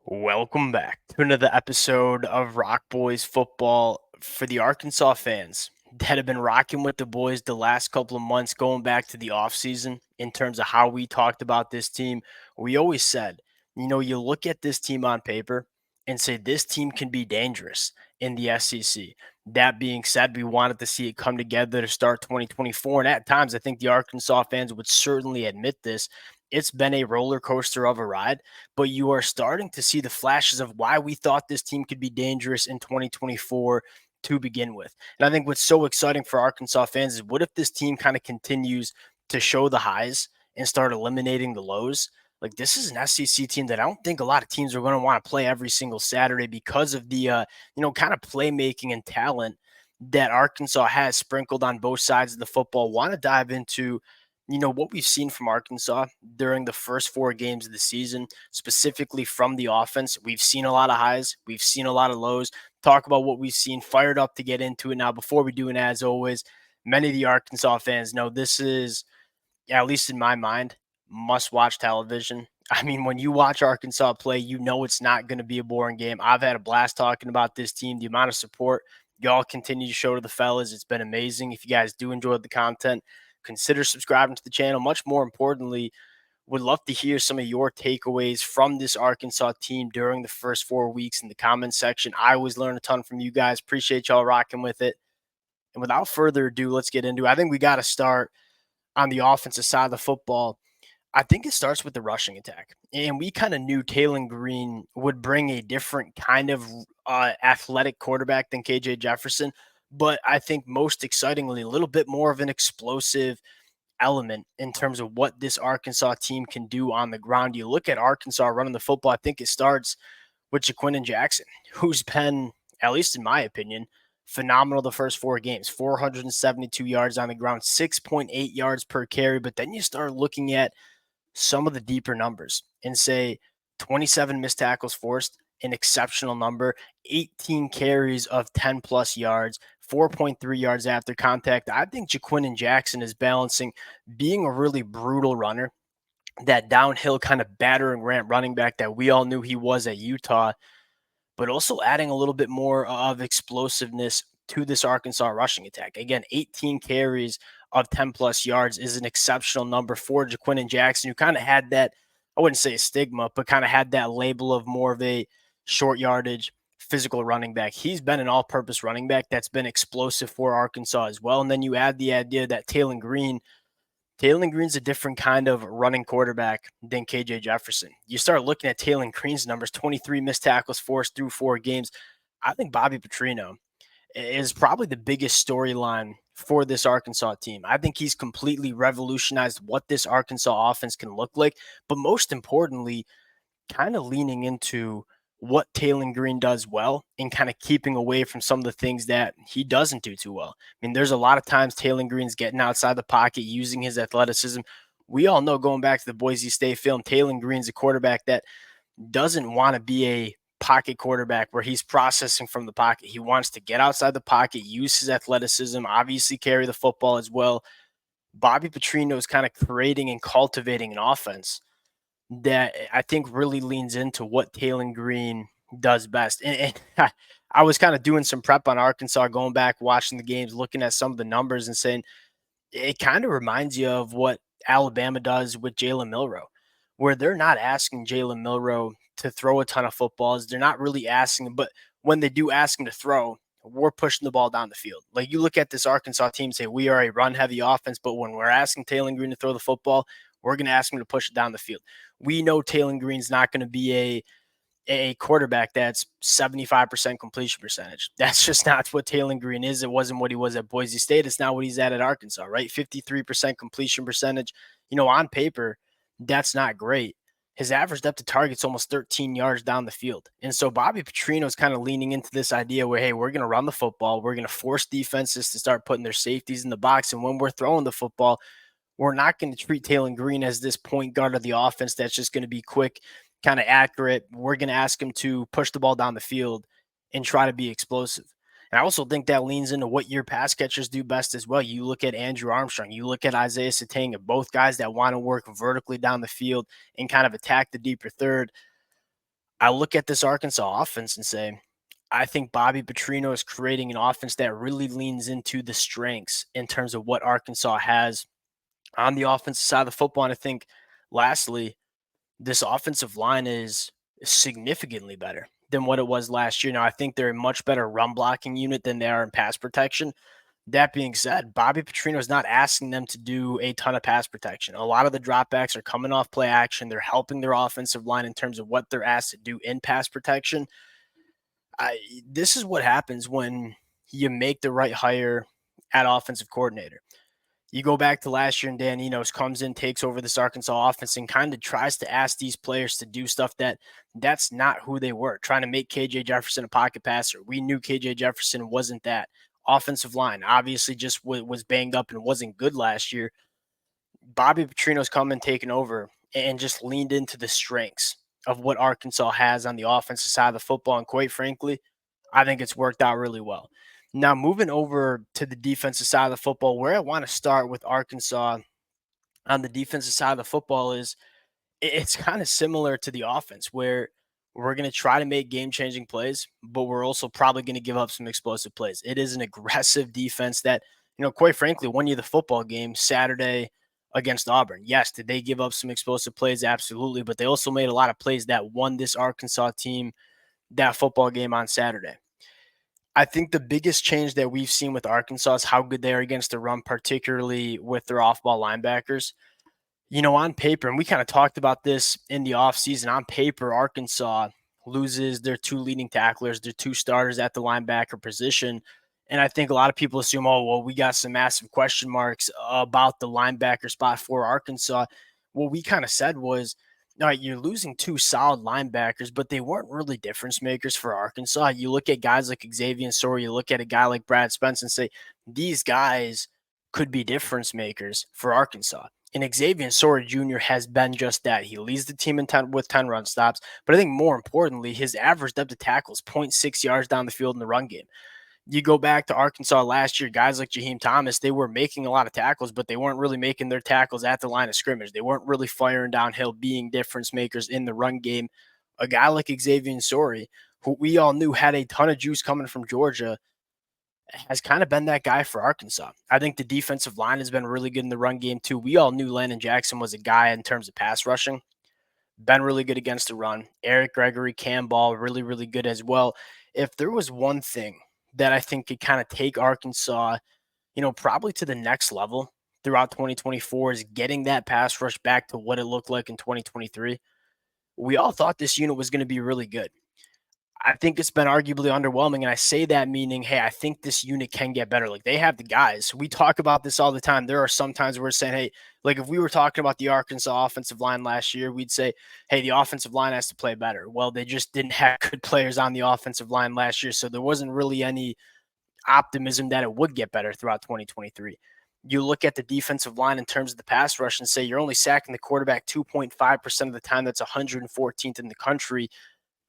Welcome back to another episode of Rock Boys Football for the Arkansas fans that have been rocking with the boys the last couple of months, going back to the offseason in terms of how we talked about this team. We always said, you look at this team on paper and say this team can be dangerous in the SEC. That being said, we wanted to see it come together to start 2024. And at times, I think the Arkansas fans would certainly admit this. It's been a roller coaster of a ride, but you are starting to see the flashes of why we thought this team could be dangerous in 2024 to begin with. And I think what's so exciting for Arkansas fans is what if this team kind of continues to show the highs and start eliminating the lows? Like, this is an SEC team that I don't think a lot of teams are going to want to play every single Saturday because of the kind of playmaking and talent that Arkansas has sprinkled on both sides of the football. Want to dive into what we've seen from Arkansas during the first 4 games of the season, specifically from the offense. We've seen a lot of highs, we've seen a lot of lows. Talk about what we've seen, fired up to get into it. Now, before we do, and as always, many of the Arkansas fans know this is, at least in my mind, must watch television. I mean, when you watch Arkansas play, you know it's not going to be a boring game. I've had a blast talking about this team, the amount of support y'all continue to show to the fellas. It's been amazing. If you guys do enjoy the content, consider subscribing to the channel. Much more importantly, would love to hear some of your takeaways from this Arkansas team during the first 4 weeks in the comments section. I always learn a ton from you guys. Appreciate y'all rocking with it. And without further ado, let's get into it. I think we got to start on the offensive side of the football. I think it starts with the rushing attack. And we kind of knew Taylon Green would bring a different kind of athletic quarterback than KJ Jefferson. But I think most excitingly, a little bit more of an explosive element in terms of what this Arkansas team can do on the ground. You look at Arkansas running the football, I think it starts with Jaquin Jackson, who's been, at least in my opinion, phenomenal the first 4 games. 472 yards on the ground, 6.8 yards per carry. But then you start looking at some of the deeper numbers and say 27 missed tackles forced, an exceptional number, 18 carries of 10 plus yards, 4.3 yards after contact. I think Jaquin Jackson is balancing being a really brutal runner, that downhill kind of battering ram running back that we all knew he was at Utah, but also adding a little bit more of explosiveness to this Arkansas rushing attack. Again, 18 carries of 10 plus yards is an exceptional number for Jaquin Jackson, who kind of had that, I wouldn't say a stigma, but kind of had that label of more of a short yardage physical running back. He's been an all-purpose running back that's been explosive for Arkansas as well. And then you add the idea that Taylon Green's a different kind of running quarterback than KJ Jefferson. You start looking at Taylon Green's numbers, 23 missed tackles forced through 4 games. I think Bobby Petrino is probably the biggest storyline for this Arkansas team. I think he's completely revolutionized what this Arkansas offense can look like, but most importantly, kind of leaning into what Taylon Green does well and kind of keeping away from some of the things that he doesn't do too well. I mean, there's a lot of times Taylon Green's getting outside the pocket, using his athleticism. We all know, going back to the Boise State film, Taylon Green's a quarterback that doesn't want to be a pocket quarterback where he's processing from the pocket. He wants to get outside the pocket, use his athleticism, obviously carry the football as well. Bobby Petrino is kind of creating and cultivating an offense that I think really leans into what Taylon Green does best. And I was kind of doing some prep on Arkansas, going back, watching the games, looking at some of the numbers and saying it kind of reminds you of what Alabama does with Jalen Milroe, where they're not asking Jalen Milroe to throw a ton of footballs. They're not really asking him, but when they do ask him to throw, we're pushing the ball down the field. Like, you look at this Arkansas team, say we are a run-heavy offense, but when we're asking Taylon Green to throw the football, we're going to ask him to push it down the field. We know Taylon Green's not going to be a quarterback that's 75% completion percentage. That's just not what Taylon Green is. It wasn't what he was at Boise State. It's not what he's at Arkansas, right? 53% completion percentage. On paper, that's not great. His average depth of target's almost 13 yards down the field. And so Bobby Petrino is kind of leaning into this idea where, hey, we're going to run the football. We're going to force defenses to start putting their safeties in the box. And when we're throwing the football, we're not going to treat Taylon Green as this point guard of the offense that's just going to be quick, kind of accurate. We're going to ask him to push the ball down the field and try to be explosive. And I also think that leans into what your pass catchers do best as well. You look at Andrew Armstrong, you look at Isaiah Satanga, both guys that want to work vertically down the field and kind of attack the deeper third. I look at this Arkansas offense and say, I think Bobby Petrino is creating an offense that really leans into the strengths in terms of what Arkansas has on the offensive side of the football. And I think, lastly, this offensive line is significantly better than what it was last year. Now, I think they're a much better run blocking unit than they are in pass protection. That being said, Bobby Petrino is not asking them to do a ton of pass protection. A lot of the dropbacks are coming off play action. They're helping their offensive line in terms of what they're asked to do in pass protection. This is what happens when you make the right hire at offensive coordinator. You go back to last year, and Dan Enos comes in, takes over this Arkansas offense, and kind of tries to ask these players to do stuff that's not who they were. Trying to make KJ Jefferson a pocket passer. We knew KJ Jefferson wasn't that. Offensive line obviously just was banged up and wasn't good last year. Bobby Petrino's come and taken over and just leaned into the strengths of what Arkansas has on the offensive side of the football. And quite frankly, I think it's worked out really well. Now, moving over to the defensive side of the football, where I want to start with Arkansas on the defensive side of the football is it's kind of similar to the offense where we're going to try to make game changing plays, but we're also probably going to give up some explosive plays. It is an aggressive defense that, quite frankly, won you the football game Saturday against Auburn. Yes, did they give up some explosive plays? Absolutely. But they also made a lot of plays that won this Arkansas team that football game on Saturday. I think the biggest change that we've seen with Arkansas is how good they are against the run, particularly with their off ball linebackers. On paper, and we kind of talked about this in the offseason, on paper, Arkansas loses their two leading tacklers, their two starters at the linebacker position. And I think a lot of people assume, oh, well, we got some massive question marks about the linebacker spot for Arkansas. What we kind of said was, all right, you're losing two solid linebackers, but they weren't really difference makers for Arkansas. You look at guys like Xavier Sori, you look at a guy like Brad Spence and say, these guys could be difference makers for Arkansas. And Xavier Sori Jr. has been just that. He leads the team in 10 with 10 run stops. But I think more importantly, his average depth of tackle is 0.6 yards down the field in the run game. You go back to Arkansas last year, guys like Jaheim Thomas, they were making a lot of tackles, but they weren't really making their tackles at the line of scrimmage. They weren't really firing downhill, being difference makers in the run game. A guy like Xavier Sori, who we all knew had a ton of juice coming from Georgia, has kind of been that guy for Arkansas. I think the defensive line has been really good in the run game too. We all knew Landon Jackson was a guy in terms of pass rushing, been really good against the run. Eric Gregory, Cam Ball, really, really good as well. If there was one thing that I think could kind of take Arkansas, probably to the next level throughout 2024 is getting that pass rush back to what it looked like in 2023. We all thought this unit was going to be really good. I think it's been arguably underwhelming. And I say that meaning, hey, I think this unit can get better. Like they have the guys. We talk about this all the time. There are some times we're saying, hey, like if we were talking about the Arkansas offensive line last year, we'd say, hey, the offensive line has to play better. Well, they just didn't have good players on the offensive line last year. So there wasn't really any optimism that it would get better throughout 2023. You look at the defensive line in terms of the pass rush and say you're only sacking the quarterback 2.5% of the time. That's 114th in the country.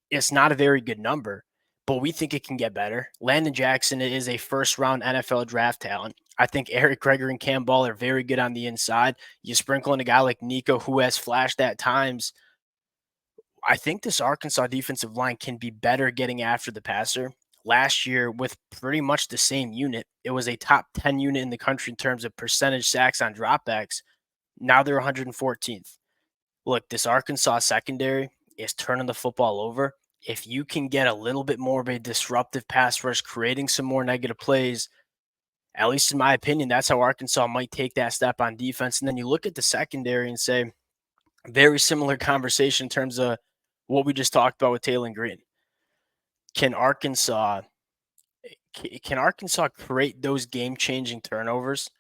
It's not a very good number, but we think it can get better. Landon Jackson is a first-round NFL draft talent. I think Eric Gregory and Cam Ball are very good on the inside. You sprinkle in a guy like Nico who has flashed at times. I think this Arkansas defensive line can be better getting after the passer. Last year, with pretty much the same unit, it was a top 10 unit in the country in terms of percentage sacks on dropbacks. Now they're 114th. Look, this Arkansas secondary is turning the football over. If you can get a little bit more of a disruptive pass rush, creating some more negative plays, at least in my opinion, that's how Arkansas might take that step on defense. And then you look at the secondary and say, very similar conversation in terms of what we just talked about with Taylor Green. Can Arkansas create those game-changing turnovers,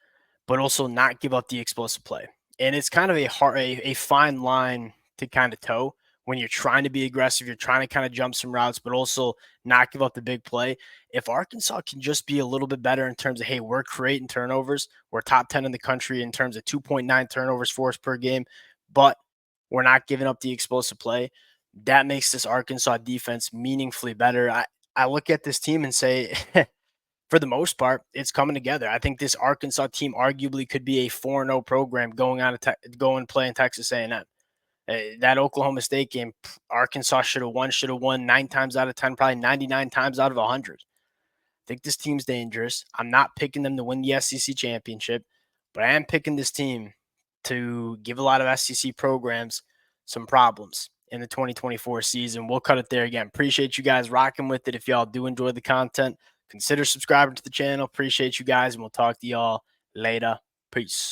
but also not give up the explosive play? And it's kind of a fine line to kind of toe when you're trying to be aggressive, you're trying to kind of jump some routes, but also not give up the big play. If Arkansas can just be a little bit better in terms of, hey, we're creating turnovers, we're top 10 in the country in terms of 2.9 turnovers forced per game, but we're not giving up the explosive play, that makes this Arkansas defense meaningfully better. I look at this team and say, for the most part, it's coming together. I think this Arkansas team arguably could be a 4-0 program going on going playing Texas A&M. That Oklahoma State game, Arkansas should have won 9 times out of 10, probably 99 times out of 100. I think this team's dangerous. I'm not picking them to win the SEC championship, but I am picking this team to give a lot of SEC programs some problems in the 2024 season. We'll cut it there again. Appreciate you guys rocking with it. If y'all do enjoy the content, consider subscribing to the channel. Appreciate you guys, and we'll talk to y'all later. Peace.